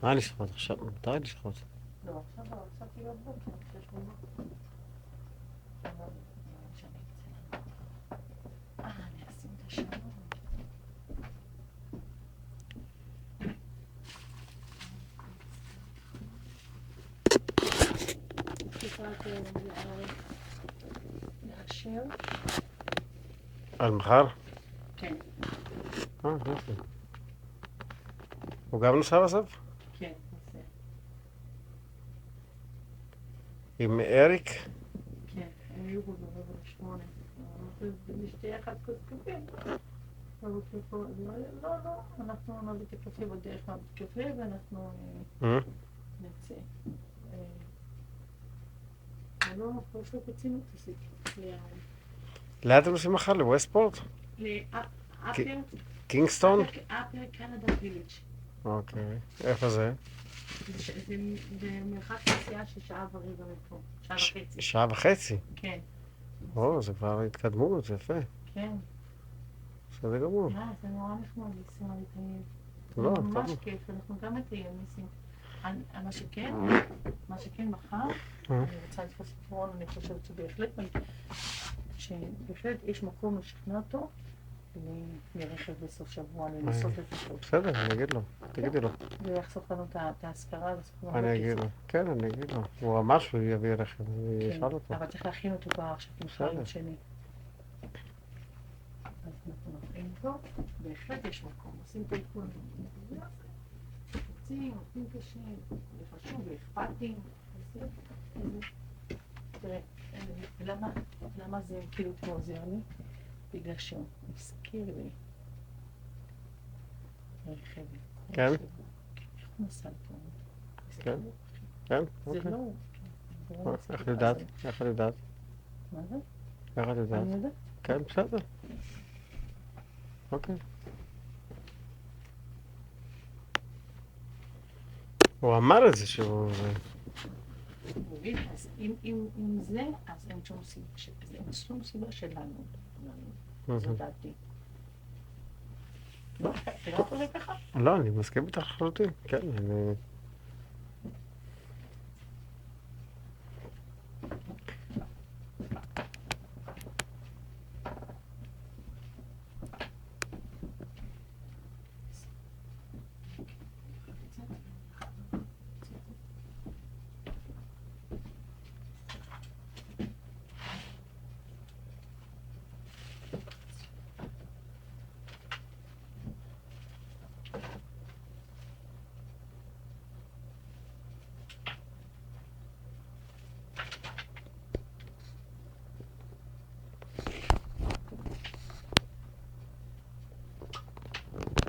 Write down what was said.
מה לשחוט עכשיו? מותר לשחוט. לא, עכשיו לא, עכשיו תהיה בבוקר, כשיש בבוקר. אני אשים את השעון. לאשר? על מחר? כן. יופי. הוא גם נוסע בסוף? כן, נוסע. עם אריק? כן, הם יהיו ב8. נשתה יחד כוס קפה. לא, אנחנו נביא את הקפה בדרך מהבית קפה ואנחנו נצא. לא, יש לו קצינות עשית. לאן אתם נוסעים מחר? לווסטפורט? לאפר קינגסטון? אפר קנדה ויליג'. אוקיי. איפה זה? זה במרחק נסיעה של שעה ורבע מפה. שעה וחצי. שעה וחצי? כן. זה כבר התקדמות, זה יפה. כן. בסדר גמור. זה נורא נחמד לנסוע לטייל. לא, ממש כיף, אנחנו גם מטייל ניסים. מה שכן מחר, אני רוצה לתפוס את רון, אני חושבת שבהחלט יש מקום לשכנע אותו לרכב בסוף שבוע, לנסות לפחות. בסדר, אני אגיד לו, תגידי לו. זה יחסוך לנו את ההשכרה. אני אגיד לו, כן, אני אגיד לו. הוא אמר שהוא יביא רכב, אני אשאל אותו. אבל צריך להכין אותו כבר עכשיו, מחר יום שני. אז אנחנו נכין אותו, בהחלט יש מקום, עושים את העיקון. עושים קשה, זה חשוב, ואכפתים. תראה, למה זה כאילו עוזר לי? בגלל שהוא מזכיר לי רכב. כן? איך הוא נסע פה? כן? כן? זה לא... איך את יודעת? איך את יודעת? מה זה? איך את יודעת? אני יודעת. כן, בסדר. אוקיי. הוא אמר את זה שהוא... אז אם זה, אז אין שום סיבה שלנו. זו דעתי. לא, אתה לא חושב ככה? לא, אני מסכים איתך לחלוטין. כן, אני...